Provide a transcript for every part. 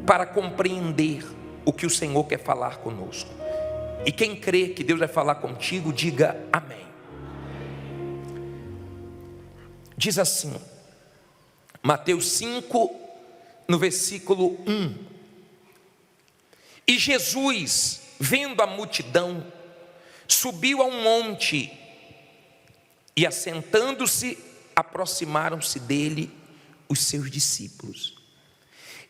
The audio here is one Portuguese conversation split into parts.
para compreender o que o Senhor quer falar conosco. E quem crê que Deus vai falar contigo, diga amém. Diz assim, Mateus 5, no versículo 1. E Jesus, vendo a multidão, subiu a um monte e, assentando-se, aproximaram-se dele os seus discípulos.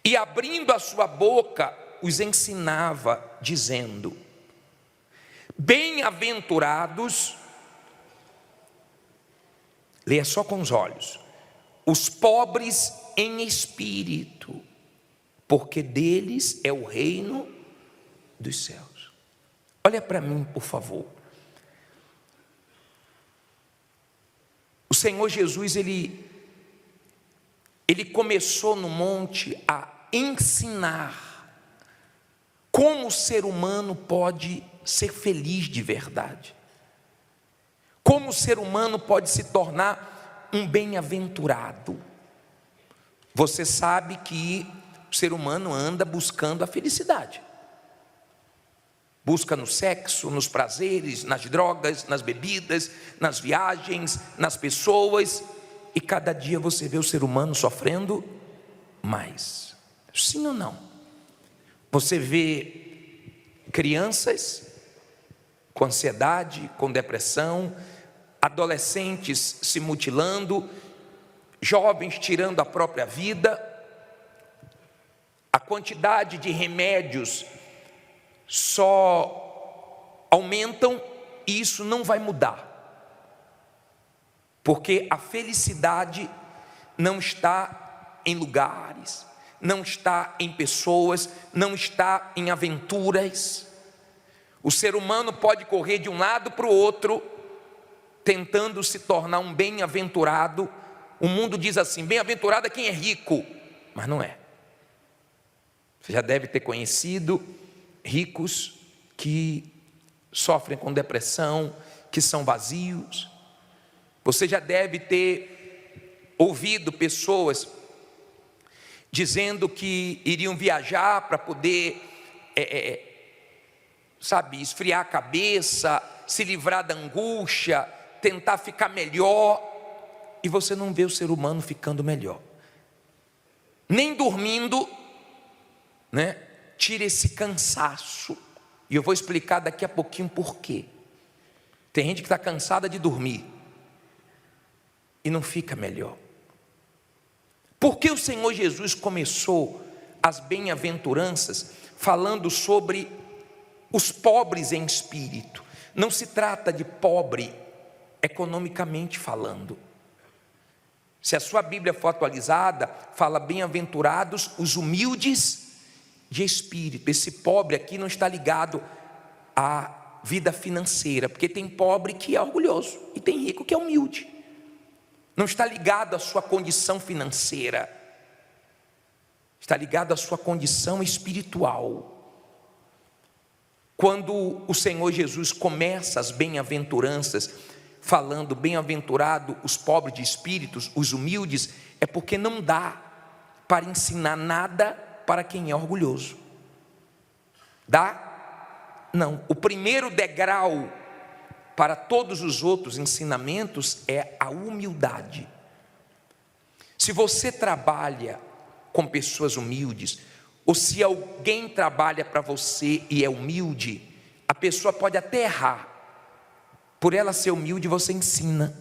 E abrindo a sua boca, os ensinava, dizendo: bem-aventurados, leia só com os olhos, os pobres em espírito, porque deles é o reino dos céus. Olha para mim, por favor. O Senhor Jesus, ele começou no monte a ensinar como o ser humano pode ser feliz de verdade. Como o ser humano pode se tornar um bem-aventurado. Você sabe que o ser humano anda buscando a felicidade. Busca no sexo, nos prazeres, nas drogas, nas bebidas, nas viagens, nas pessoas. E cada dia você vê o ser humano sofrendo mais. Sim ou não? Você vê crianças com ansiedade, com depressão, adolescentes se mutilando, jovens tirando a própria vida. A quantidade de remédios só aumentam e isso não vai mudar. Porque a felicidade não está em lugares, não está em pessoas, não está em aventuras. O ser humano pode correr de um lado para o outro, tentando se tornar um bem-aventurado. O mundo diz assim: bem-aventurado é quem é rico, mas não é. Você já deve ter conhecido ricos que sofrem com depressão, que são vazios. Você já deve ter ouvido pessoas dizendo que iriam viajar para poder, esfriar a cabeça, se livrar da angústia, tentar ficar melhor, e você não vê o ser humano ficando melhor. Nem dormindo, tira esse cansaço, e eu vou explicar daqui a pouquinho por quê. Tem gente que está cansada de dormir e não fica melhor. Porque o Senhor Jesus começou as bem-aventuranças falando sobre os pobres em espírito. Não se trata de pobre economicamente falando. Se a sua Bíblia for atualizada, fala bem-aventurados os humildes de espírito. Esse pobre aqui não está ligado à vida financeira, porque tem pobre que é orgulhoso e tem rico que é humilde. Não está ligado à sua condição financeira, está ligado à sua condição espiritual. Quando o Senhor Jesus começa as bem-aventuranças, falando bem-aventurado os pobres de espíritos, os humildes, é porque não dá para ensinar nada para quem é orgulhoso. Dá? Não. O primeiro degrau para todos os outros ensinamentos é a humildade. Se você trabalha com pessoas humildes, ou se alguém trabalha para você e é humilde, a pessoa pode até errar. Por ela ser humilde, você ensina.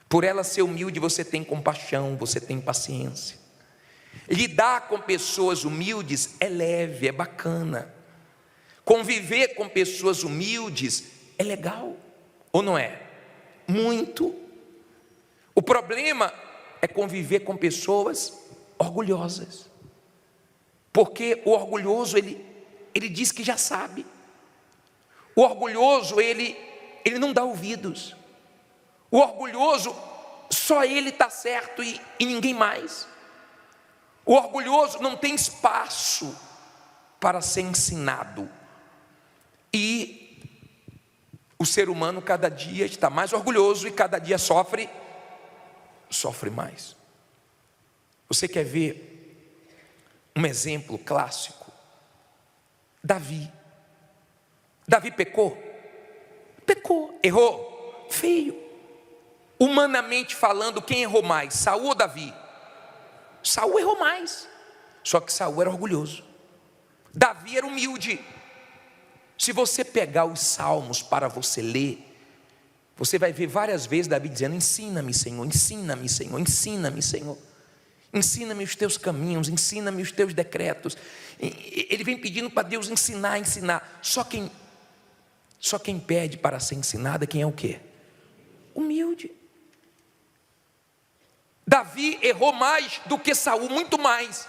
Por ela ser humilde, você tem compaixão, você tem paciência. Lidar com pessoas humildes é leve, é bacana. Conviver com pessoas humildes é legal, ou não é? Muito. O problema é conviver com pessoas orgulhosas. Porque o orgulhoso, ele diz que já sabe. O orgulhoso, ele não dá ouvidos. O orgulhoso, só ele está certo e ninguém mais. O orgulhoso não tem espaço para ser ensinado. E o ser humano cada dia está mais orgulhoso e cada dia sofre mais. Você quer ver um exemplo clássico. Davi. Davi pecou? Pecou. Errou? Feio. Humanamente falando, quem errou mais? Saul ou Davi? Saul errou mais. Só que Saul era orgulhoso. Davi era humilde. Se você pegar os salmos para você ler, você vai ver várias vezes Davi dizendo: ensina-me, Senhor, ensina-me, Senhor, ensina-me, Senhor. Ensina-me os teus caminhos, ensina-me os teus decretos. Ele vem pedindo para Deus ensinar. Só quem pede para ser ensinado é quem é o quê? Humilde. Davi errou mais do que Saul, muito mais.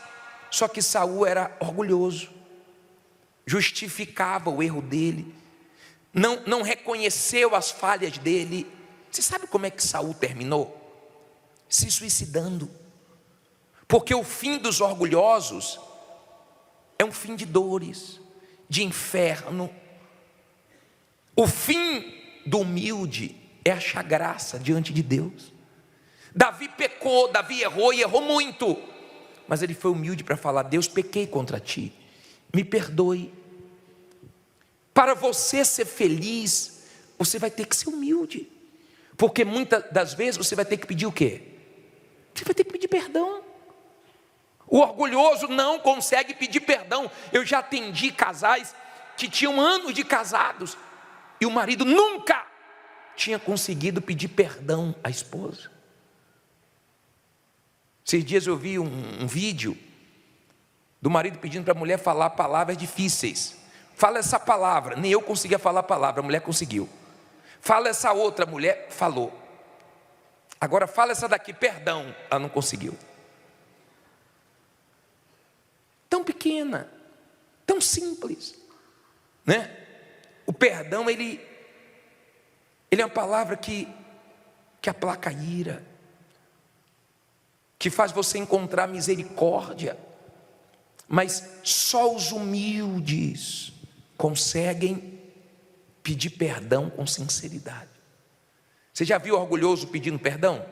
Só que Saul era orgulhoso, justificava o erro dele, não reconheceu as falhas dele. Você sabe como é que Saul terminou? Se suicidando. Porque o fim dos orgulhosos é um fim de dores, de inferno. O fim do humilde é achar graça diante de Deus. Davi pecou, Davi errou e errou muito, mas ele foi humilde para falar: Deus, pequei contra ti, me perdoe. Para você ser feliz, você vai ter que ser humilde, porque muitas das vezes você vai ter que pedir o quê? Você vai ter que pedir perdão. O orgulhoso não consegue pedir perdão. Eu já atendi casais que tinham anos de casados e o marido nunca tinha conseguido pedir perdão à esposa. Esses dias eu vi um vídeo do marido pedindo para a mulher falar palavras difíceis. Fala essa palavra, nem eu conseguia falar a palavra, a mulher conseguiu. Fala essa outra, a mulher falou. Agora fala essa daqui, perdão, ela não conseguiu. Tão pequena, tão simples, né? O perdão, ele é uma palavra que aplaca a ira, que faz você encontrar misericórdia. Mas só os humildes conseguem pedir perdão com sinceridade. Você já viu orgulhoso pedindo perdão?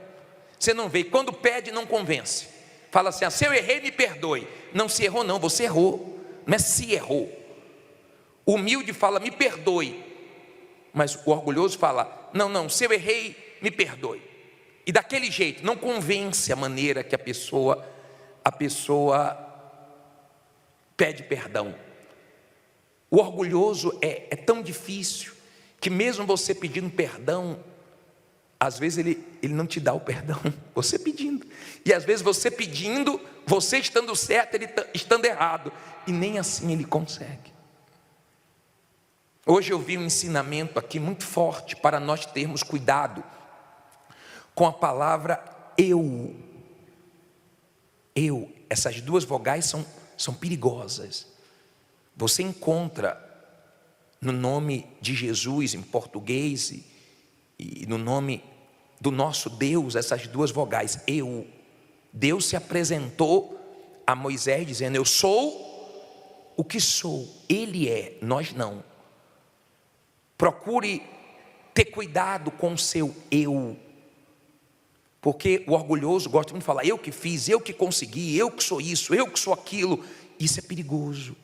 Você não vê, quando pede não convence. Fala assim: se eu errei, me perdoe. Não, se errou não, você errou. Não é se errou. O humilde fala: me perdoe. Mas o orgulhoso fala: não, se eu errei, me perdoe. E daquele jeito, não convence a maneira que a pessoa pede perdão. O orgulhoso é tão difícil, que mesmo você pedindo perdão, às vezes ele não te dá o perdão, você pedindo. E às vezes você pedindo, você estando certo, ele estando errado. E nem assim ele consegue. Hoje eu vi um ensinamento aqui muito forte para nós termos cuidado com a palavra eu. Eu, essas duas vogais são perigosas. Você encontra no nome de Jesus em português e no nome do nosso Deus essas duas vogais, eu. Deus se apresentou a Moisés dizendo: eu sou o que sou. Ele é, nós não. Procure ter cuidado com o seu eu, porque o orgulhoso gosta muito de falar: eu que fiz, eu que consegui, eu que sou isso, eu que sou aquilo. Isso é perigoso,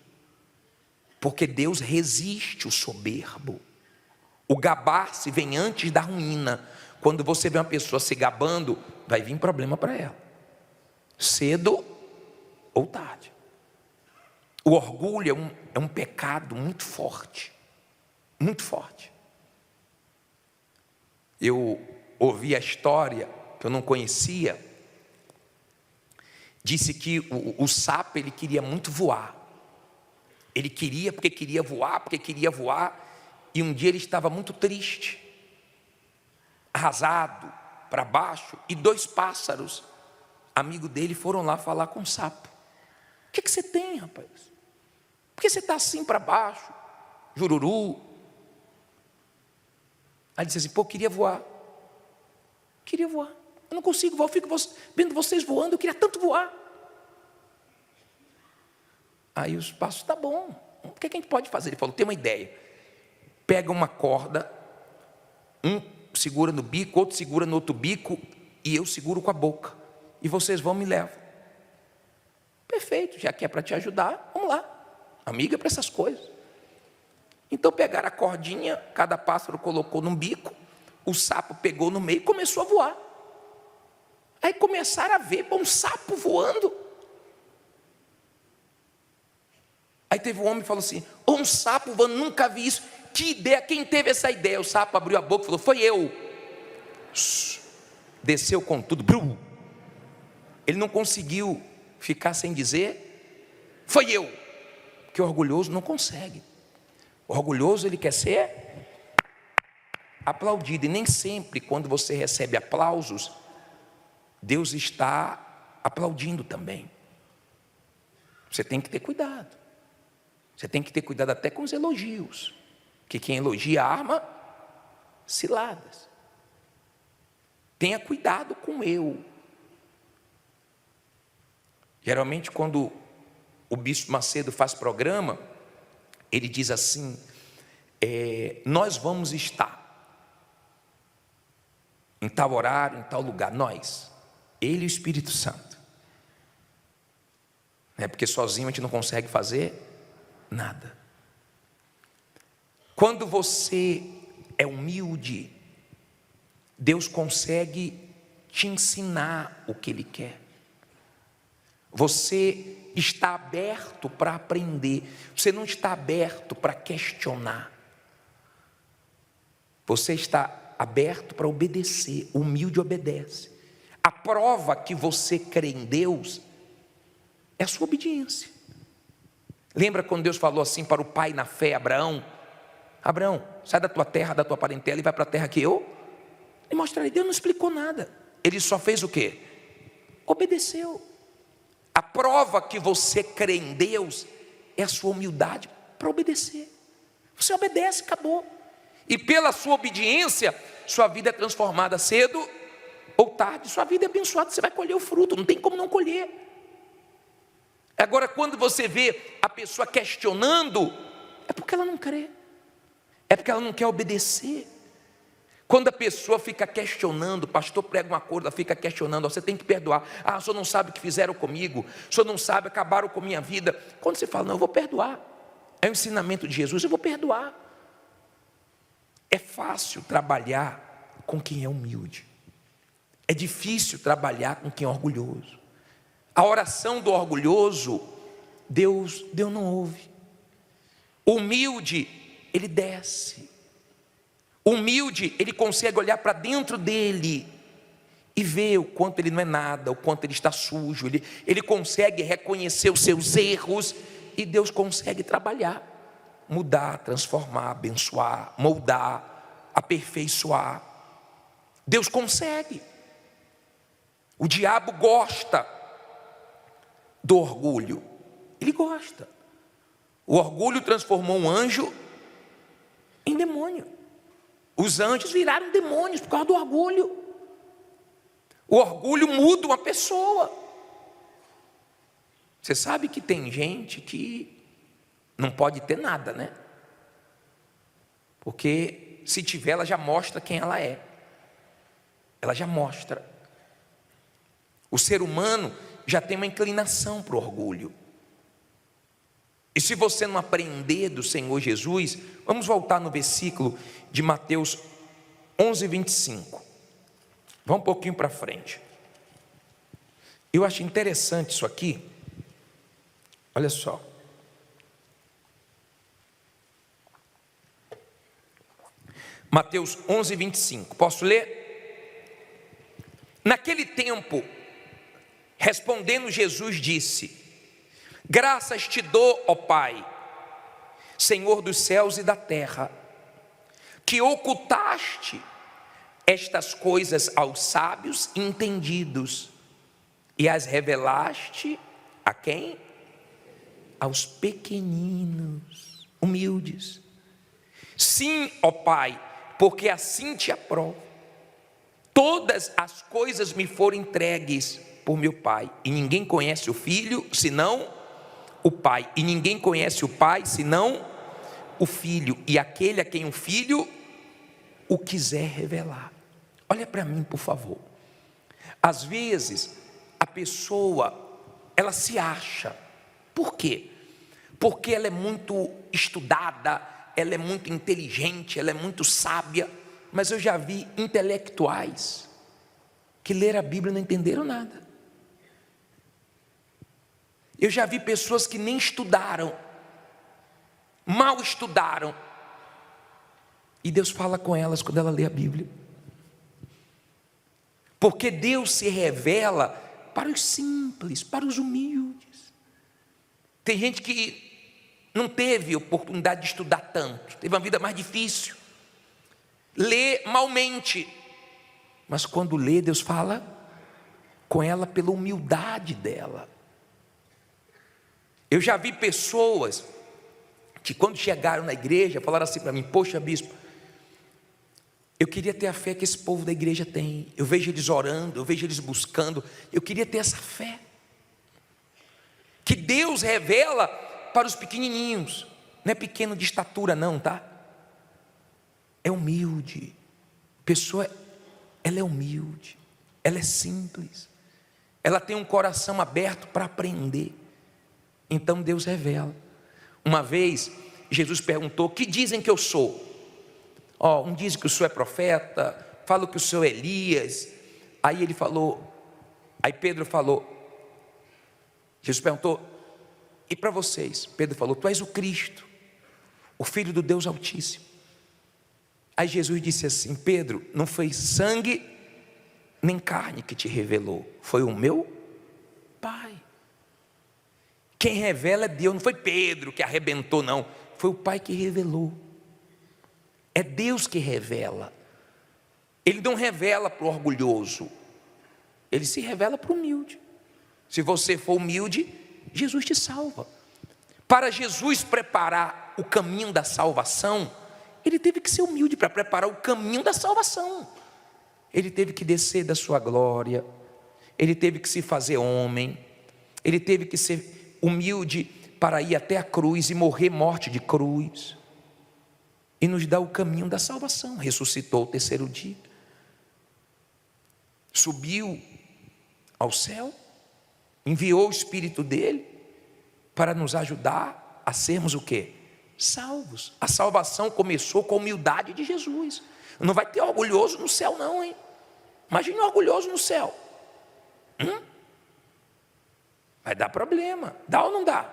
porque Deus resiste o soberbo. O gabar-se vem antes da ruína. Quando você vê uma pessoa se gabando, vai vir problema para ela, cedo ou tarde. O orgulho é um pecado muito forte, muito forte. Eu ouvi a história que eu não conhecia. Disse que o sapo, ele queria muito voar. Ele queria porque queria voar, e um dia ele estava muito triste, arrasado, para baixo, e dois pássaros, amigo dele, foram lá falar com o sapo. O que você tem, rapaz? Por que você está assim para baixo, jururu? Aí ele disse assim: pô, eu queria voar, eu não consigo voar, eu fico vendo vocês voando, eu queria tanto voar. Aí os pássaros: tá bom, o que a gente pode fazer? Ele falou: tem uma ideia, pega uma corda, um segura no bico, outro segura no outro bico, e eu seguro com a boca, e vocês vão me levar. Perfeito, já que é para te ajudar, vamos lá. Amiga para essas coisas. Então pegaram a cordinha, cada pássaro colocou num bico, o sapo pegou no meio e começou a voar. Aí começaram a ver um sapo voando. Aí teve um homem que falou assim: um sapo voando, nunca vi isso. Que ideia, quem teve essa ideia? O sapo abriu a boca e falou: foi eu. Desceu com tudo. Ele não conseguiu ficar sem dizer: foi eu. Porque o orgulhoso não consegue. O orgulhoso, ele quer ser aplaudido. E nem sempre, quando você recebe aplausos, Deus está aplaudindo também. Você tem que ter cuidado. Você tem que ter cuidado até com os elogios. Porque quem elogia arma ciladas. Tenha cuidado com eu. Geralmente, quando o Bispo Macedo faz programa, ele diz assim: nós vamos estar em tal horário, em tal lugar. Nós, ele e o Espírito Santo. Porque sozinho a gente não consegue fazer nada. Quando você é humilde, Deus consegue te ensinar o que Ele quer. Você está aberto para aprender. Você não está aberto para questionar. Você está aberto para obedecer. O humilde obedece. A prova que você crê em Deus é a sua obediência. Lembra quando Deus falou assim para o pai na fé, Abraão: Abraão, sai da tua terra, da tua parentela e vai para a terra que eu lhe mostrarei. Deus não explicou nada. Ele só fez o quê? Obedeceu. A prova que você crê em Deus é a sua humildade para obedecer. Você obedece, acabou. E pela sua obediência, sua vida é transformada cedo ou tarde. Sua vida é abençoada, você vai colher o fruto, não tem como não colher. Agora, quando você vê a pessoa questionando, é porque ela não crê. É porque ela não quer obedecer. Quando a pessoa fica questionando, o pastor prega uma coisa, ela fica questionando: você tem que perdoar. Ah, o senhor não sabe o que fizeram comigo, o senhor não sabe, acabaram com a minha vida. Quando você fala: não, eu vou perdoar, é o ensinamento de Jesus, eu vou perdoar. É fácil trabalhar com quem é humilde. É difícil trabalhar com quem é orgulhoso. A oração do orgulhoso, Deus não ouve. O humilde, ele desce. O humilde, ele consegue olhar para dentro dele e ver o quanto ele não é nada, o quanto ele está sujo. Ele consegue reconhecer os seus erros e Deus consegue trabalhar, mudar, transformar, abençoar, moldar, aperfeiçoar. Deus consegue. O diabo gosta do orgulho. Ele gosta. O orgulho transformou um anjo em demônio. Os anjos viraram demônios por causa do orgulho. O orgulho muda uma pessoa. Você sabe que tem gente que não pode ter nada, né? Porque se tiver, ela já mostra quem ela é. Ela já mostra. O ser humano já tem uma inclinação para o orgulho. E se você não aprender do Senhor Jesus, vamos voltar no versículo de Mateus 11, 25. Vamos um pouquinho para frente. Eu acho interessante isso aqui. Olha só. Mateus 11, 25. Posso ler? Naquele tempo, respondendo Jesus disse: graças te dou, ó Pai, Senhor dos céus e da terra, que ocultaste estas coisas aos sábios e entendidos e as revelaste a quem? Aos pequeninos, humildes. Sim, ó Pai, porque assim te aprovo. Todas as coisas me foram entregues por meu Pai, e ninguém conhece o Filho senão o Pai, e ninguém conhece o Pai senão o Filho, e aquele a quem o Filho o quiser revelar. Olha para mim, por favor. Às vezes a pessoa ela se acha. Por quê? Porque ela é muito estudada, ela é muito inteligente, ela é muito sábia. Mas eu já vi intelectuais que leram a Bíblia e não entenderam nada. Eu já vi pessoas que nem estudaram, mal estudaram, e Deus fala com elas quando ela lê a Bíblia. Porque Deus se revela para os simples, para os humildes. Tem gente que não teve oportunidade de estudar tanto, teve uma vida mais difícil, lê malmente, mas quando lê, Deus fala com ela pela humildade dela. Eu já vi pessoas que quando chegaram na igreja, falaram assim para mim: poxa, bispo, eu queria ter a fé que esse povo da igreja tem. Eu vejo eles orando, eu vejo eles buscando, eu queria ter essa fé. Que Deus revela para os pequenininhos. Não é pequeno de estatura não, tá? É humilde. A pessoa, ela é humilde, ela é simples, ela tem um coração aberto para aprender. Então Deus revela. Uma vez Jesus perguntou: que dizem que eu sou? Um diz que o senhor é profeta, fala que o senhor é Elias. Aí ele falou, aí Pedro falou, Jesus perguntou: e para vocês? Pedro falou: tu és o Cristo, o Filho do Deus Altíssimo. Aí Jesus disse assim: Pedro, não foi sangue nem carne que te revelou, foi o meu Pai. Quem revela é Deus, não foi Pedro que arrebentou não, foi o Pai que revelou. É Deus que revela. Ele não revela para o orgulhoso, ele se revela para o humilde. Se você for humilde, Jesus te salva. Para Jesus preparar o caminho da salvação, ele teve que ser humilde para preparar o caminho da salvação. Ele teve que descer da sua glória, ele teve que se fazer homem, ele teve que ser humilde para ir até a cruz e morrer morte de cruz, e nos dá o caminho da salvação. Ressuscitou o terceiro dia, subiu ao céu, enviou o Espírito dele para nos ajudar a sermos o quê? Salvos. A salvação começou com a humildade de Jesus. Não vai ter orgulhoso no céu não, hein? Imagine um orgulhoso no céu. Vai dar problema. Dá ou não dá?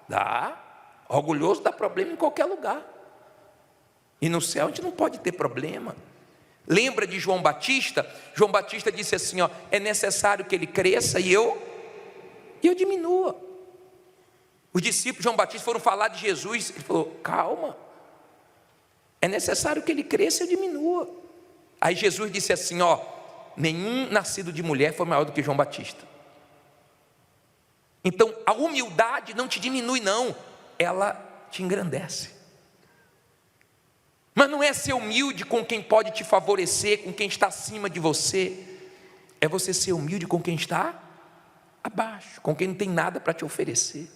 Dá. Orgulhoso dá problema em qualquer lugar. E no céu a gente não pode ter problema. Lembra de João Batista? João Batista disse assim, é necessário que ele cresça e eu diminua. Os discípulos de João Batista foram falar de Jesus, ele falou: calma, é necessário que ele cresça e eu diminua. Aí Jesus disse assim, nenhum nascido de mulher foi maior do que João Batista. Então a humildade não te diminui não, ela te engrandece. Mas não é ser humilde com quem pode te favorecer, com quem está acima de você. É você ser humilde com quem está abaixo, com quem não tem nada para te oferecer.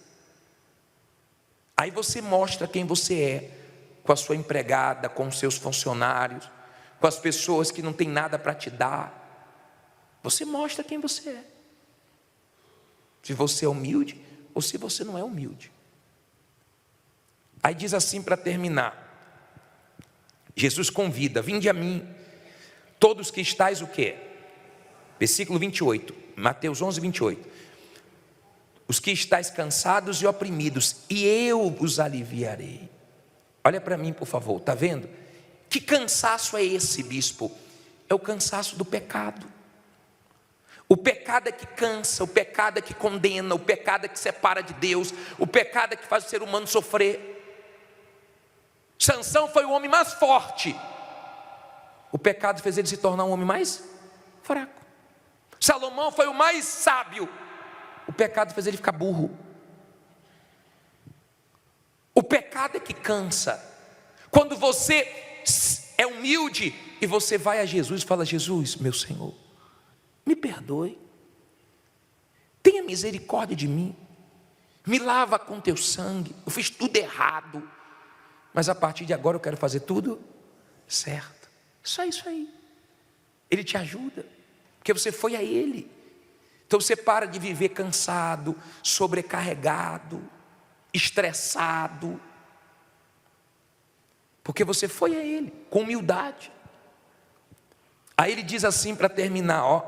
Aí você mostra quem você é, com a sua empregada, com os seus funcionários, com as pessoas que não têm nada para te dar. Você mostra quem você é. Se você é humilde ou se você não é humilde. Aí diz assim para terminar. Jesus convida: vinde a mim, todos que estáis o quê? Versículo 28, Mateus 11, 28. Os que estáis cansados e oprimidos, e eu vos aliviarei. Olha para mim, por favor, está vendo? Que cansaço é esse, bispo? É o cansaço do pecado. O pecado é que cansa, o pecado é que condena, o pecado é que separa de Deus, o pecado é que faz o ser humano sofrer. Sansão foi o homem mais forte, o pecado fez ele se tornar um homem mais fraco. Salomão foi o mais sábio, o pecado fez ele ficar burro. O pecado é que cansa. Quando você é humilde e você vai a Jesus e fala: Jesus, meu Senhor, me perdoe, tenha misericórdia de mim, me lava com teu sangue, eu fiz tudo errado, mas a partir de agora eu quero fazer tudo certo. Só isso aí. Ele te ajuda, porque você foi a Ele. Então você para de viver cansado, sobrecarregado, estressado, porque você foi a Ele, com humildade. Aí Ele diz assim para terminar, ó: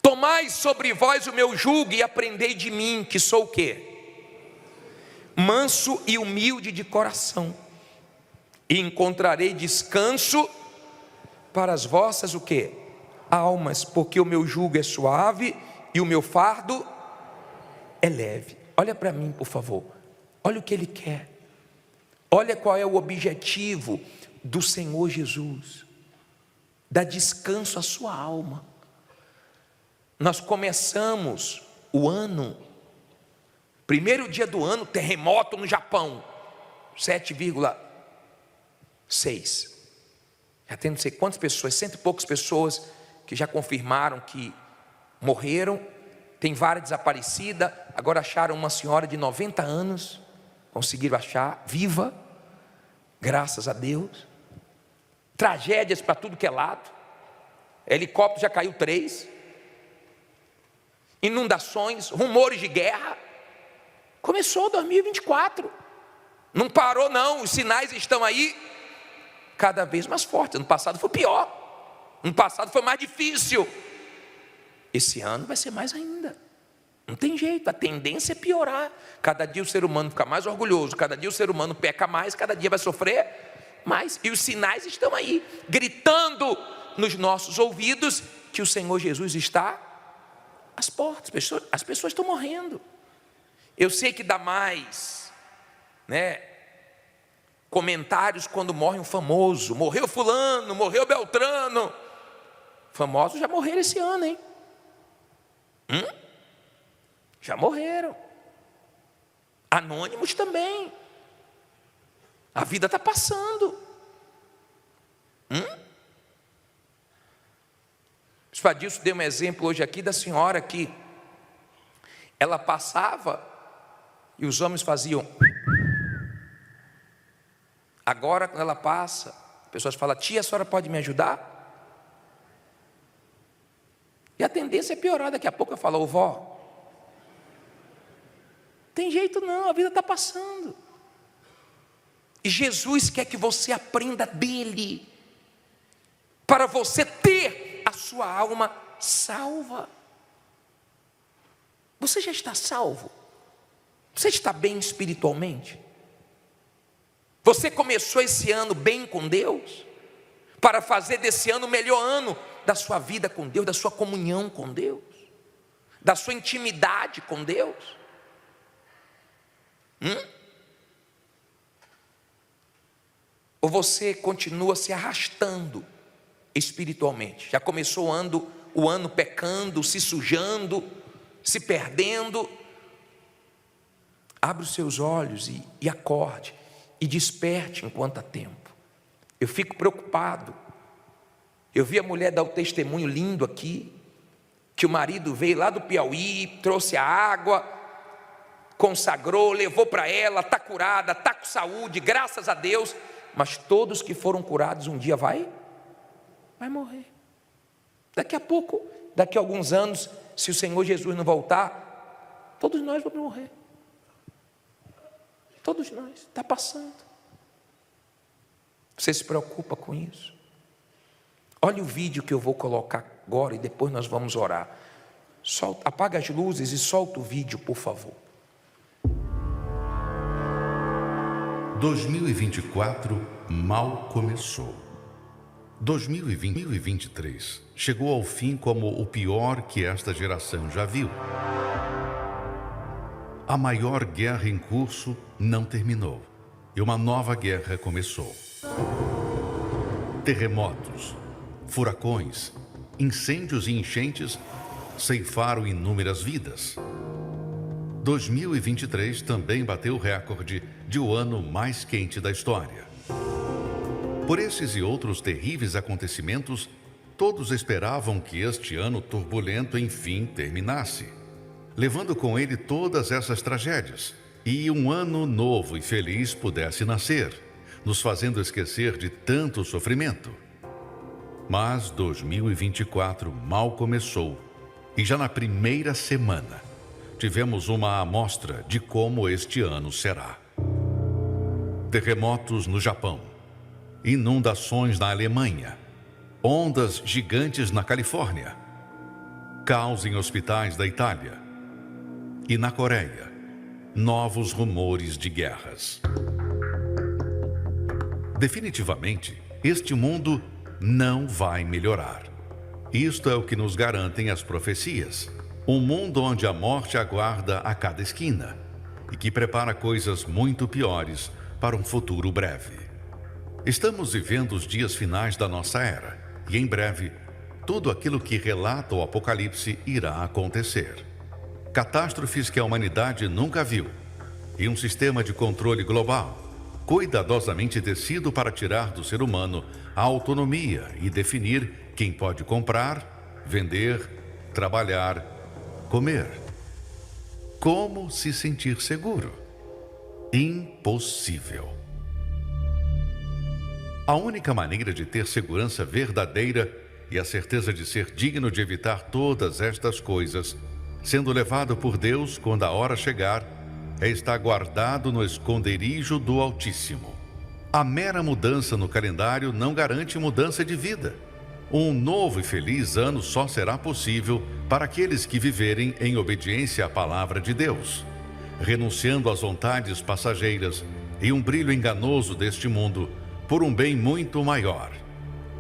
tomai sobre vós o meu jugo e aprendei de mim, que sou o quê? Manso e humilde de coração, e encontrarei descanso para as vossas o quê? Almas, porque o meu jugo é suave e o meu fardo é leve. Olha para mim, por favor. Olha o que Ele quer. Olha qual é o objetivo do Senhor Jesus: dar descanso à sua alma. Nós começamos o ano, primeiro dia do ano, terremoto no Japão, 7,6. Já tem não sei quantas pessoas, 100 e poucas pessoas que já confirmaram que morreram. Tem várias desaparecidas. Agora acharam uma senhora de 90 anos, conseguiram achar, viva, graças a Deus. Tragédias para tudo que é lado. Helicóptero já caiu 3. Inundações, rumores de guerra. Começou 2024. Não parou não, os sinais estão aí cada vez mais fortes. Ano passado foi pior. Ano passado foi mais difícil. Esse ano vai ser mais ainda. Não tem jeito, a tendência é piorar. Cada dia o ser humano fica mais orgulhoso, cada dia o ser humano peca mais, cada dia vai sofrer mais. E os sinais estão aí, gritando nos nossos ouvidos que o Senhor Jesus está às portas. As pessoas estão morrendo. Eu sei que dá mais, comentários quando morre um famoso. Morreu fulano, morreu Beltrano. Famosos já morreram esse ano, hein? Já morreram. Anônimos também. A vida está passando. O Espadilso deu um exemplo hoje aqui da senhora que ela passava e os homens faziam. Agora, quando ela passa, as pessoas falam: tia, a senhora pode me ajudar? E a tendência é piorar. Daqui a pouco eu falo: ô vó, tem jeito não, a vida está passando. E Jesus quer que você aprenda dele, para você ter a sua alma salva. Você já está salvo? Você está bem espiritualmente? Você começou esse ano bem com Deus, para fazer desse ano o melhor ano da sua vida com Deus, da sua comunhão com Deus, da sua intimidade com Deus? Ou você continua se arrastando espiritualmente? Já começou o ano pecando, se sujando, se perdendo? Abre os seus olhos e acorde, e desperte enquanto há tempo. Eu fico preocupado. Eu vi a mulher dar o testemunho lindo aqui, que o marido veio lá do Piauí, trouxe a água, consagrou, levou para ela, está curada, está com saúde, graças a Deus. Mas todos que foram curados um dia vai morrer. Daqui a pouco, daqui a alguns anos, se o Senhor Jesus não voltar, todos nós vamos morrer. Todos nós, está passando. Você se preocupa com isso? Olha o vídeo que eu vou colocar agora e depois nós vamos orar. Apaga as luzes e solta o vídeo, por favor. 2024 mal começou. 2023 chegou ao fim como o pior que esta geração já viu. A maior guerra em curso não terminou e uma nova guerra começou. Terremotos, furacões, incêndios e enchentes ceifaram inúmeras vidas. 2023 também bateu o recorde de o ano mais quente da história. Por esses e outros terríveis acontecimentos, todos esperavam que este ano turbulento enfim terminasse, levando com ele todas essas tragédias, e um ano novo e feliz pudesse nascer, nos fazendo esquecer de tanto sofrimento. Mas 2024 mal começou E já na primeira semana, tivemos uma amostra de como este ano será. Terremotos no Japão, inundações na Alemanha, ondas gigantes na Califórnia, caos em hospitais da Itália. E na Coreia, novos rumores de guerras. Definitivamente, este mundo não vai melhorar. Isto é o que nos garantem as profecias. Um mundo onde a morte aguarda a cada esquina e que prepara coisas muito piores para um futuro breve. Estamos vivendo os dias finais da nossa era e, em breve, tudo aquilo que relata o Apocalipse irá acontecer. Catástrofes que a humanidade nunca viu e um sistema de controle global, cuidadosamente tecido para tirar do ser humano a autonomia e definir quem pode comprar, vender, trabalhar, comer. Como se sentir seguro? Impossível. A única maneira de ter segurança verdadeira e a certeza de ser digno de evitar todas estas coisas, sendo levado por Deus quando a hora chegar, é estar guardado no esconderijo do Altíssimo. A mera mudança no calendário não garante mudança de vida. Um novo e feliz ano só será possível para aqueles que viverem em obediência à palavra de Deus, renunciando às vontades passageiras e um brilho enganoso deste mundo por um bem muito maior,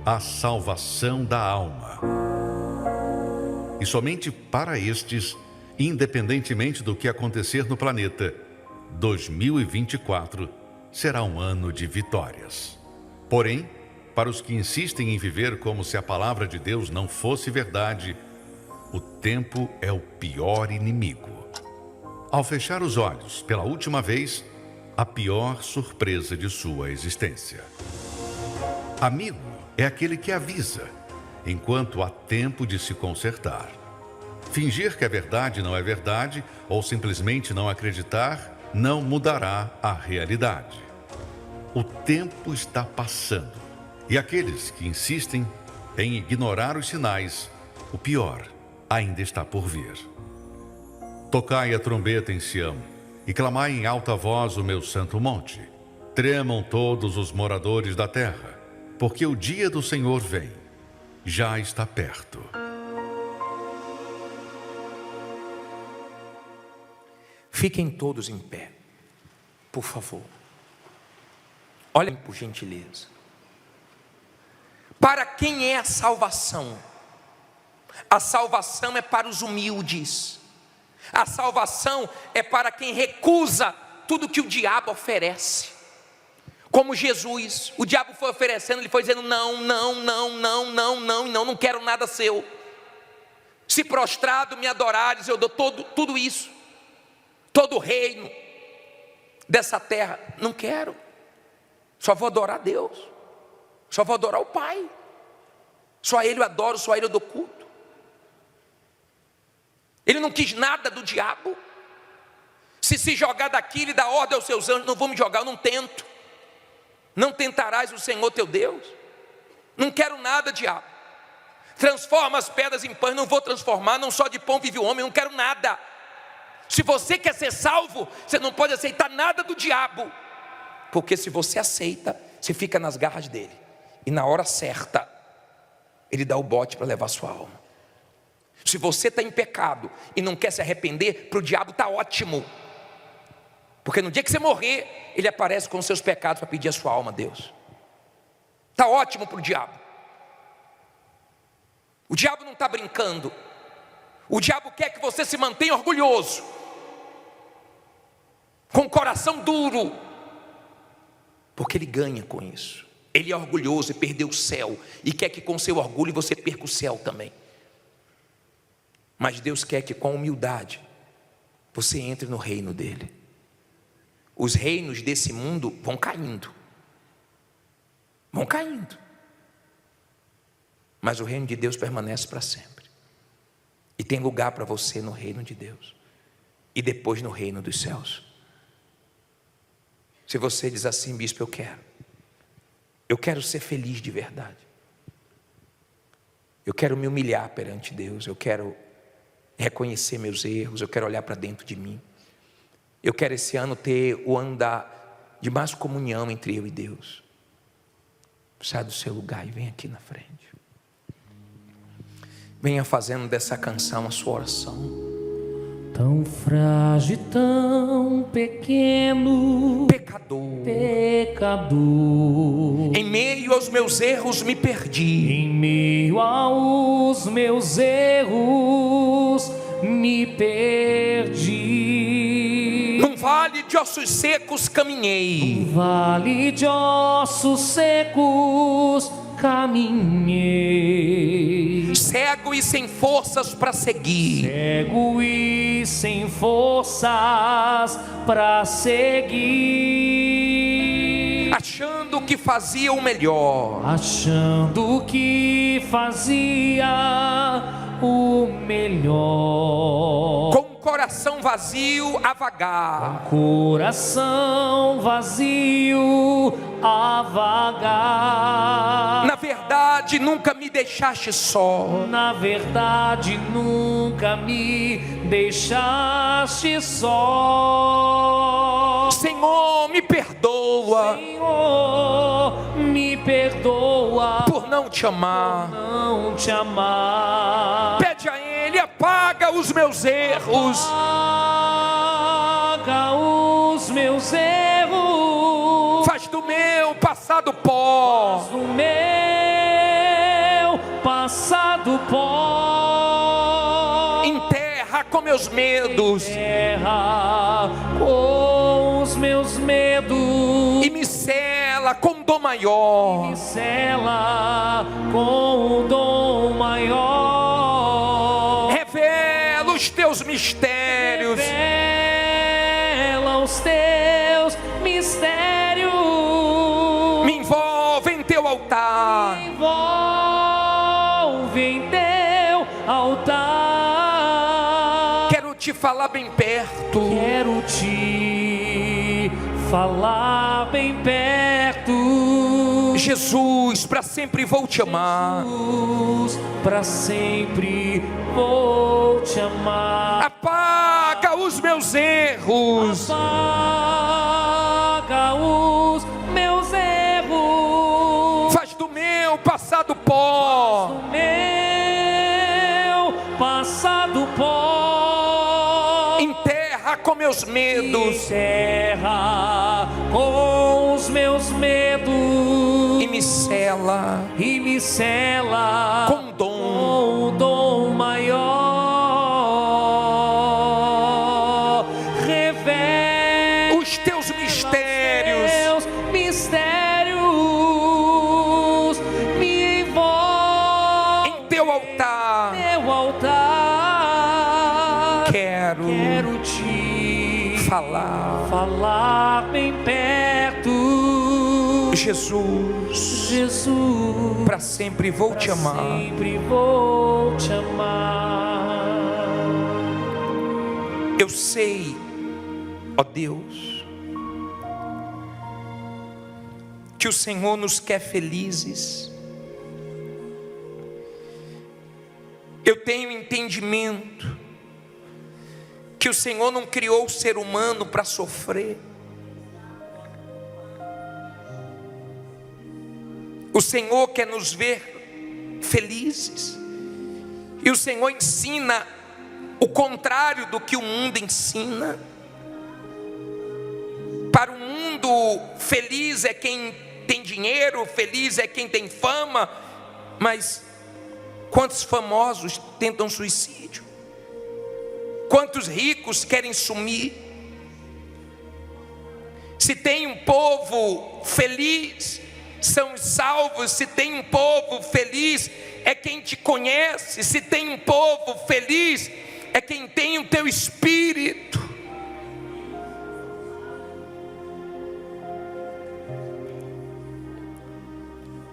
a salvação da alma. E somente para estes, independentemente do que acontecer no planeta, 2024 será um ano de vitórias. Porém, para os que insistem em viver como se a palavra de Deus não fosse verdade, o tempo é o pior inimigo. Ao fechar os olhos pela última vez, a pior surpresa de sua existência. Amigo é aquele que avisa, enquanto há tempo de se consertar. Fingir que a verdade não é verdade ou simplesmente não acreditar não mudará a realidade. O tempo está passando e aqueles que insistem em ignorar os sinais, o pior ainda está por vir. Tocai a trombeta em Sião e clamai em alta voz o meu santo monte. Tremam todos os moradores da terra, porque o dia do Senhor vem, já está perto. Fiquem todos em pé, por favor. Olhem por gentileza. Para quem é a salvação? A salvação é para os humildes. A salvação é para quem recusa tudo que o diabo oferece. Como Jesus, o diabo foi oferecendo, ele foi dizendo não quero nada seu. Se prostrado me adorares, eu dou tudo isso, todo o reino dessa terra. Não quero, só vou adorar a Deus, só vou adorar o Pai, só a Ele eu adoro, só a Ele eu dou culto. Ele não quis nada do diabo. Se jogar daqui, ele dá ordem aos seus anjos: não vou me jogar, eu não tento. Não tentarás o Senhor teu Deus. Não quero nada, diabo. Transforma as pedras em pães, não vou transformar. Não só de pão vive o homem, eu não quero nada. Se você quer ser salvo, você não pode aceitar nada do diabo, porque se você aceita, você fica nas garras dele, e na hora certa ele dá o bote para levar sua alma. Se você está em pecado e não quer se arrepender, para o diabo está ótimo, porque no dia que você morrer, ele aparece com os seus pecados para pedir a sua alma a Deus. Está ótimo para o diabo. O diabo não está brincando. O diabo quer que você se mantenha orgulhoso, com o coração duro, porque ele ganha com isso. Ele é orgulhoso e perdeu o céu, e quer que com seu orgulho você perca o céu também. Mas Deus quer que com humildade você entre no reino dele. Os reinos desse mundo vão caindo, mas o reino de Deus permanece para sempre, e tem lugar para você no reino de Deus, e depois no reino dos céus. Se você diz assim: bispo, eu quero ser feliz de verdade, eu quero me humilhar perante Deus, eu quero reconhecer meus erros, eu quero olhar para dentro de mim. Eu quero esse ano ter o ano de mais comunhão entre eu e Deus. Sai do seu lugar e vem aqui na frente. Venha fazendo dessa canção a sua oração. Tão frágil, tão pequeno, Pecador, em meio aos meus erros me perdi. Em meio aos meus erros me perdi. Num vale de ossos secos caminhei. Num vale de ossos secos caminhei. Cego e sem forças para seguir. Cego e sem forças para seguir. Achando que fazia o melhor. Achando que fazia o melhor. Com o coração vazio a vagar. Coração vazio a vagar. Na verdade nunca me deixaste só. Na verdade nunca me deixaste só. Senhor, me perdoa. Senhor, me perdoa por não te amar. Não te amar. Pede a Ele, apaga os meus erros. Apaga os meus erros. Faz do meu passado pó. Faz do meu passado pó. Enterra com meus medos. Enterra com os meus medos. E me sela com um dom maior. E me sela com um dom maior. Revela os teus mistérios. Revela os teus mistérios. Me envolve em teu altar. Me envolve em teu altar. Quero te falar bem perto. Quero te falar bem perto. Jesus, para sempre vou te amar. Jesus, para sempre vou te amar. Apaga os meus erros. Apaga os meus erros. Faz do meu passado pó. Faz do meu passado pó. Enterra com meus medos. Enterra com os meus medos. E me sela. E me sela com dom. Com um dom maior. Revela os teus mistérios. Teus mistérios. Me envolve em teu altar. Teu altar. Quero te falar bem perto. Jesus, para sempre vou te amar. Sempre vou te amar. Eu sei, ó Deus, que o Senhor nos quer felizes. Eu tenho entendimento que o Senhor não criou o ser humano para sofrer. O Senhor quer nos ver felizes. E o Senhor ensina o contrário do que o mundo ensina. Para o mundo, feliz é quem tem dinheiro, feliz é quem tem fama. Mas quantos famosos tentam suicídio? Quantos ricos querem sumir? Se tem um povo feliz, são os salvos. Se tem um povo feliz, é quem te conhece. Se tem um povo feliz, é quem tem o teu espírito.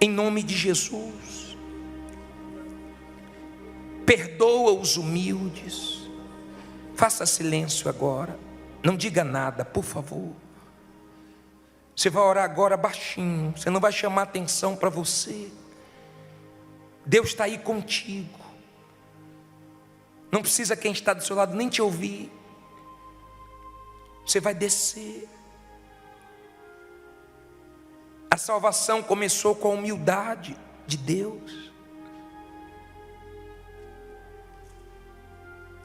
Em nome de Jesus, perdoa os humildes. Faça silêncio agora, não diga nada, por favor. Você vai orar agora baixinho, você não vai chamar atenção para você. Deus está aí contigo. Não precisa quem está do seu lado nem te ouvir. Você vai descer. A salvação começou com a humildade de Deus,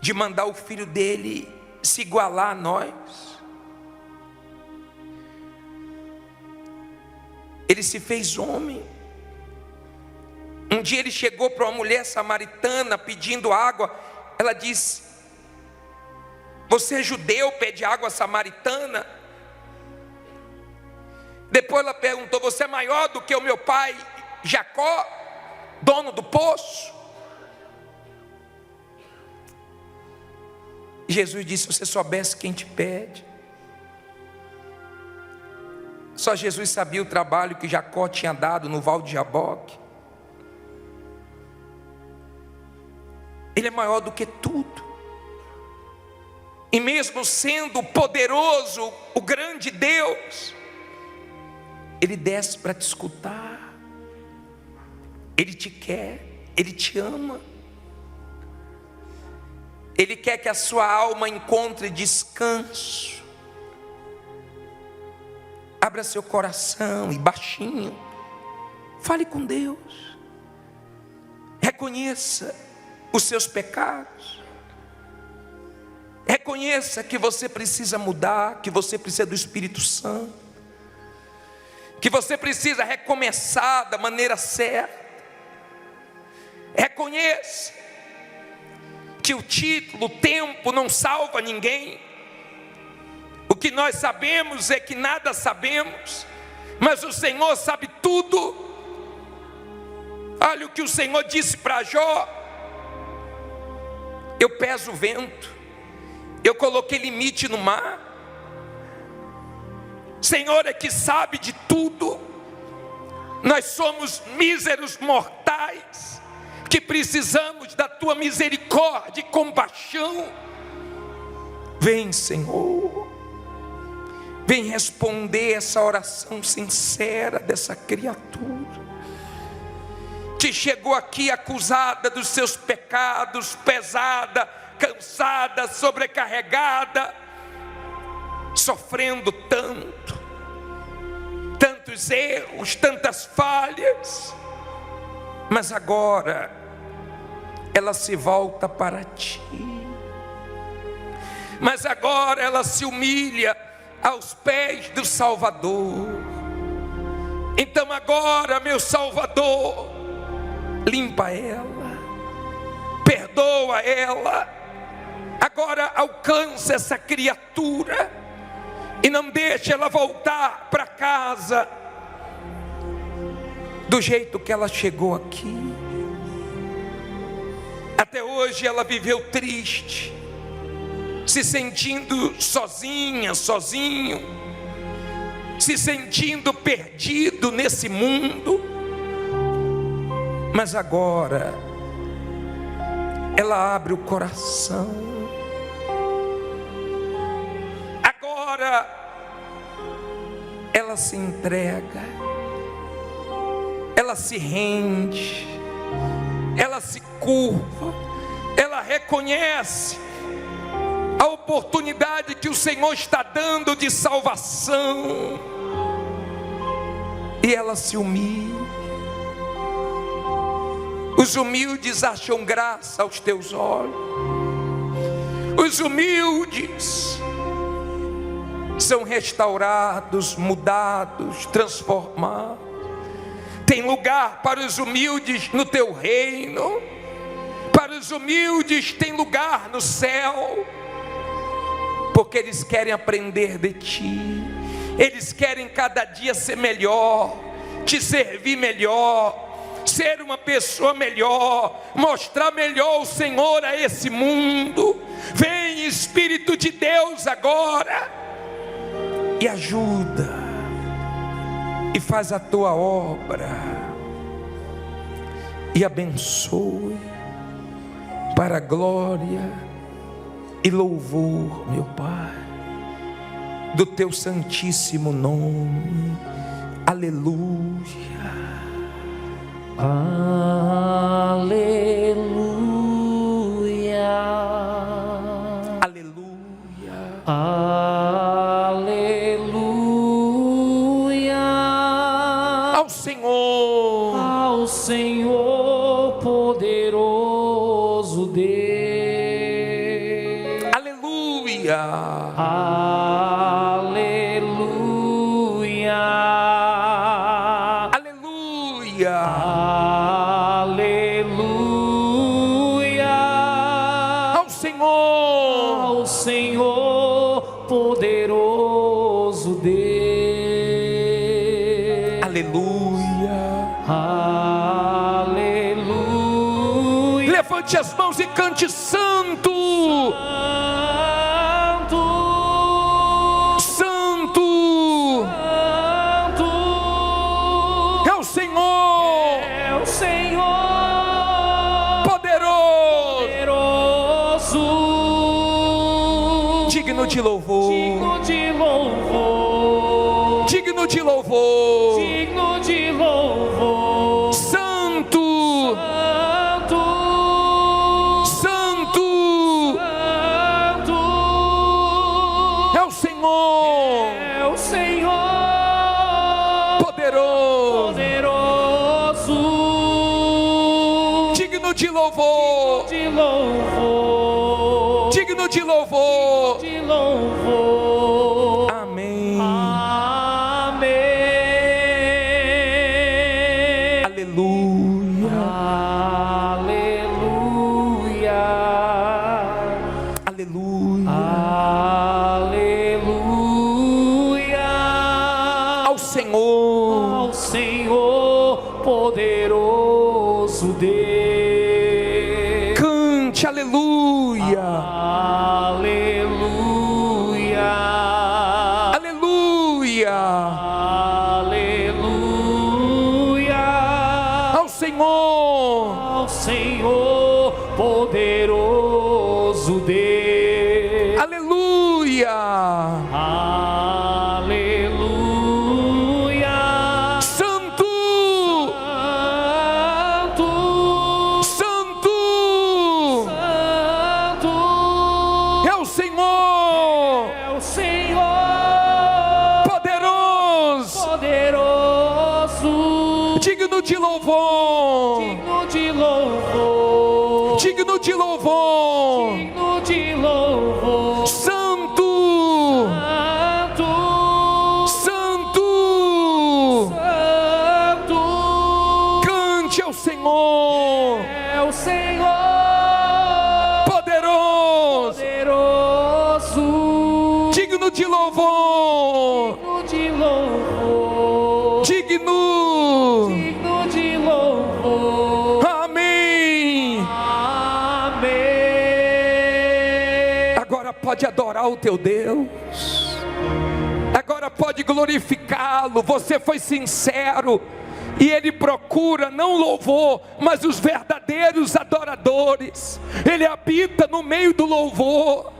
de mandar o Filho dele se igualar a nós. Ele se fez homem. Um dia ele chegou para uma mulher samaritana pedindo água. Ela disse: você é judeu, pede água samaritana? Depois ela perguntou: você é maior do que o meu pai Jacó, dono do poço? Jesus disse: se você soubesse quem te pede. Só Jesus sabia o trabalho que Jacó tinha dado no Val de Jaboque. Ele é maior do que tudo. E mesmo sendo poderoso, o grande Deus, Ele desce para te escutar. Ele te quer, Ele te ama. Ele quer que a sua alma encontre descanso. Abra seu coração e baixinho, fale com Deus. Reconheça os seus pecados. Reconheça que você precisa mudar, que você precisa do Espírito Santo, que você precisa recomeçar da maneira certa. Reconheça que o título, o tempo não salva ninguém. O que nós sabemos é que nada sabemos, mas o Senhor sabe tudo. Olha o que o Senhor disse para Jó: eu peso o vento, eu coloquei limite no mar. Senhor é que sabe de tudo. Nós somos míseros mortais que precisamos da tua misericórdia e compaixão. Vem, Senhor, vem responder essa oração sincera dessa criatura que chegou aqui acusada dos seus pecados, pesada, cansada, sobrecarregada, sofrendo tantos erros, tantas falhas, mas agora ela se volta para ti, mas agora ela se humilha aos pés do Salvador. Então agora, meu Salvador, limpa ela, perdoa ela, agora alcança essa criatura e não deixe ela voltar para casa do jeito que ela chegou aqui. Até hoje ela viveu triste, se sentindo sozinha, sozinho, se sentindo perdido nesse mundo. Mas agora ela abre o coração. Agora ela se entrega, ela se rende, ela se curva, ela reconhece a oportunidade que o Senhor está dando de salvação, e ela se humilha. Os humildes acham graça aos teus olhos. Os humildes são restaurados, mudados, transformados. Tem lugar para os humildes no teu reino. Para os humildes tem lugar no céu, porque eles querem aprender de ti. Eles querem cada dia ser melhor, te servir melhor, ser uma pessoa melhor, mostrar melhor o Senhor a esse mundo. Vem, Espírito de Deus, agora e ajuda, e faz a tua obra, e abençoe para a glória e louvor, meu Pai, do teu santíssimo nome. Aleluia. Aleluia. Aleluia. Aleluia. Aleluia. Ao Senhor. Ao Senhor poderoso Deus. Aleluia. Aleluia. Levante as mãos e cante: santo. Santo. Santo. É o Senhor. É o Senhor Poderoso. poderoso. Digno de louvor. Digno de louvor. Digno de louvor. Digno de louvor. Santo. Santo. Santo. Santo. É o Senhor. É o Senhor Poderoso. poderoso. Digno de louvor. De louvor. Digno de louvor. De louvor. Amém. Amém. Aleluia. Aleluia. Aleluia. Aleluia. Ao Senhor. Ao Senhor poderoso Deus. Cante aleluia. Aleluia. Aleluia. Aleluia. Ao Senhor. Ao Senhor poderoso Deus. Aleluia. Aleluia. Santo. Santo. Santo. Santo. É o Senhor. É o Senhor Poderoso. poderoso. Digno de louvor. Digno de louvor. Digno de louvor. Digno de louvor. Santo. Santo. Santo. Santo. Cante ao Senhor. É o Senhor Poderoso. poderoso. Digno de louvor. Digno de louvor. Digno. Digno de louvor. Amém. Amém. Agora pode adorar o teu Deus. Agora pode glorificá-lo. Você foi sincero. E Ele procura não louvor, mas os verdadeiros adoradores. Ele habita no meio do louvor.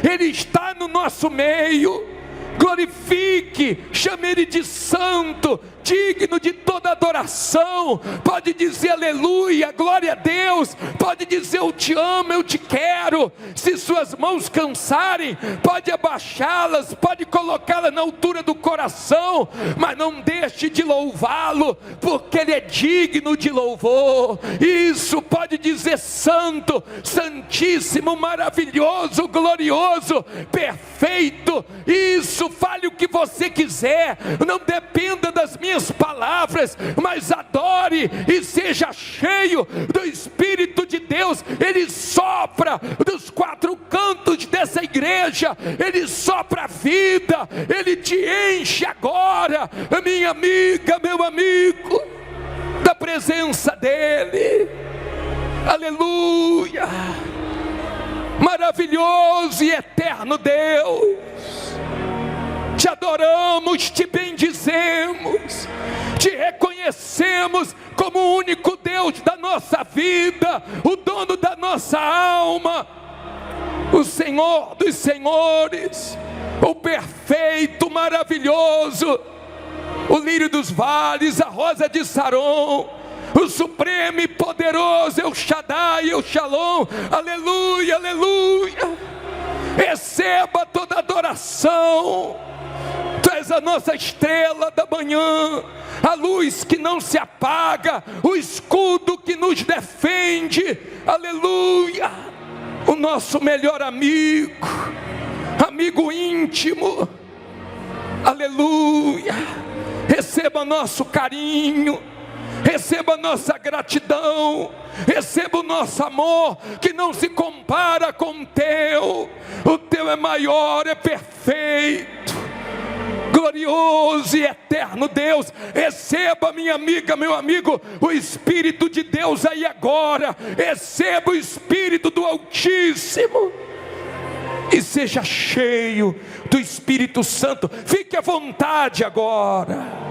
Ele está no nosso meio. Glorifique, chame Ele de santo, digno de toda adoração. Pode dizer aleluia, glória a Deus. Pode dizer eu te amo, eu te quero. Se suas mãos cansarem, pode abaixá-las, pode colocá-las na altura do coração, mas não deixe de louvá-lo, porque Ele é digno de louvor. Isso, pode dizer santo, santíssimo, maravilhoso, glorioso, perfeito. Isso, fale o que você quiser, não dependa das minhas palavras, mas adore e seja cheio do Espírito de Deus. Ele sopra dos quatro cantos dessa igreja, Ele sopra a vida, Ele te enche agora, minha amiga, meu amigo, da presença dEle. Aleluia. Maravilhoso e eterno Deus, te adoramos, te bendizemos, te reconhecemos como o único Deus da nossa vida, o dono da nossa alma, o Senhor dos senhores, o perfeito, maravilhoso, o lírio dos vales, a rosa de Saron, o supremo e poderoso El Shaddai, El Shalom. Aleluia, aleluia. Receba toda adoração. Tu és a nossa estrela da manhã, a luz que não se apaga, o escudo que nos defende. Aleluia. O nosso melhor amigo, a amigo íntimo. Aleluia. Receba nosso carinho, receba nossa gratidão, receba o nosso amor, que não se compara com o teu é maior, é perfeito, glorioso e eterno Deus. Receba, minha amiga, meu amigo, o Espírito de Deus aí agora. Receba o Espírito do Altíssimo e seja cheio do Espírito Santo. Fique à vontade agora.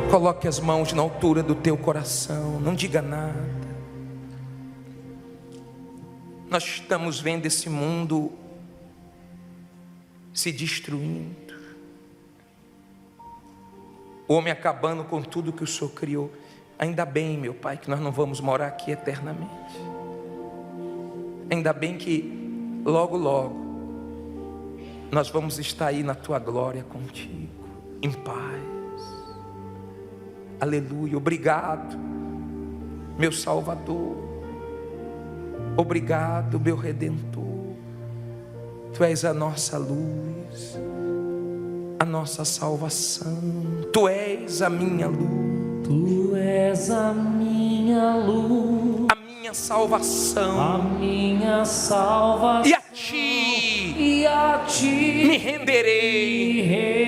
Coloque as mãos na altura do teu coração, não diga nada. Nós estamos vendo esse mundo se destruindo, o homem acabando com tudo que o Senhor criou. Ainda bem, meu Pai, que nós não vamos morar aqui eternamente. Ainda bem que logo, logo nós vamos estar aí na tua glória contigo, em paz. Aleluia. Obrigado, meu Salvador. Obrigado, meu Redentor. Tu és a nossa luz, a nossa salvação. Tu és a minha luz. Tu és a minha luz, a minha salvação. a minha salvação. E a ti me renderei.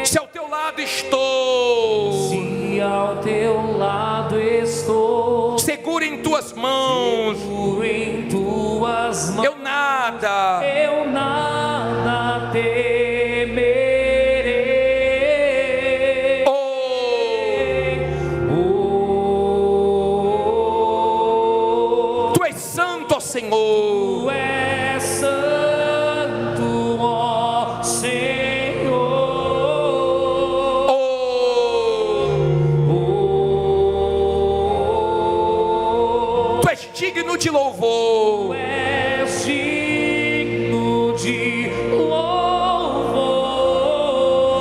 Se ao teu lado estou, se ao teu lado estou, seguro em tuas mãos, seguro em tuas nada temerei. Tu és santo, ó Senhor. Tu és santo, ó Senhor. Tu és digno de louvor. Tu és digno de louvor.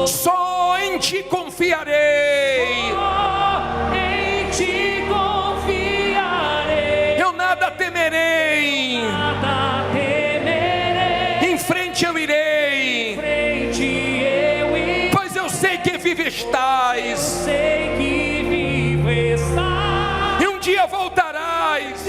Só em ti confiarei. Só em ti confiarei. Eu nada temerei. Nada temerei. Em frente eu irei. Frente eu irei. Pois eu sei que vive estás. Sei que vive está. E um dia voltarás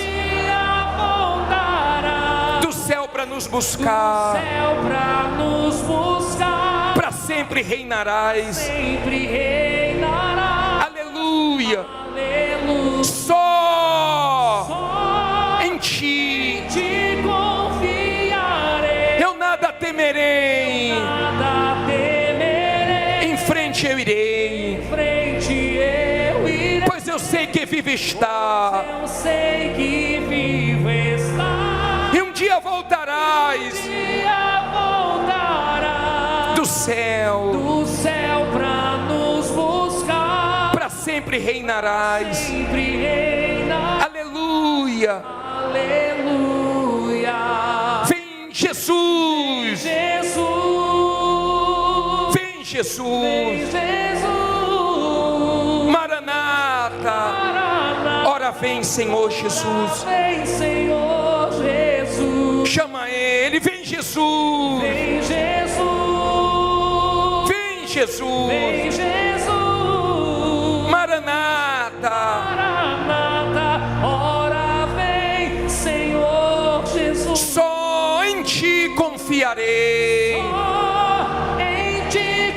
do céu para nos buscar. Céu pra nos buscar. Para sempre reinarás. Sempre reinará. Aleluia. Aleluia. Só Só em ti te confiarei. eu nada temerei. Nada temerei. Em frente eu irei. Frente eu irei. Pois eu sei que vive está. Eu sei que vive está. E um dia voltarás Dia voltará do céu. pra nos buscar. Para sempre reinarás. Sempre reina. Aleluia. Aleluia. Vem Jesus. Jesus. Vem Jesus. Vem Jesus. Maranata. Maranata. Ora vem, Senhor Jesus. Vem, Senhor Jesus. Chama Ele. Vem Jesus. Vem Jesus. Vem Jesus. Vem Jesus. Maranata. Maranata. Ora vem, Senhor Jesus. Só em ti confiarei. Só em ti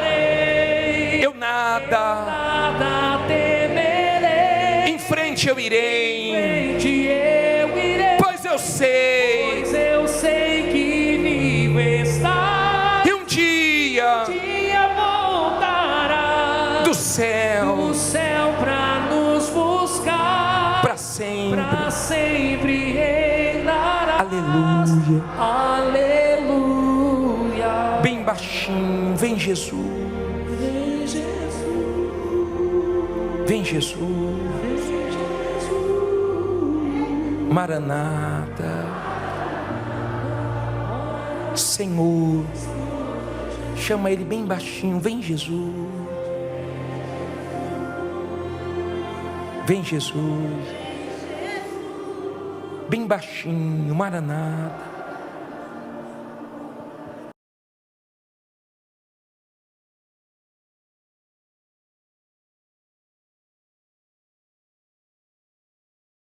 confiarei. Eu nada temerei. em frente eu irei. Frente eu irei. Pois eu sei. Pois eu sei que vive está. E um dia Voltará do céu pra nos buscar. para sempre. Pra sempre reinará. Aleluia. Aleluia. Bem baixinho. Vem Jesus. Vem Jesus. Vem Jesus. Maranata. Senhor. Chama Ele bem baixinho. Vem Jesus. Vem Jesus. Bem baixinho. Maranata.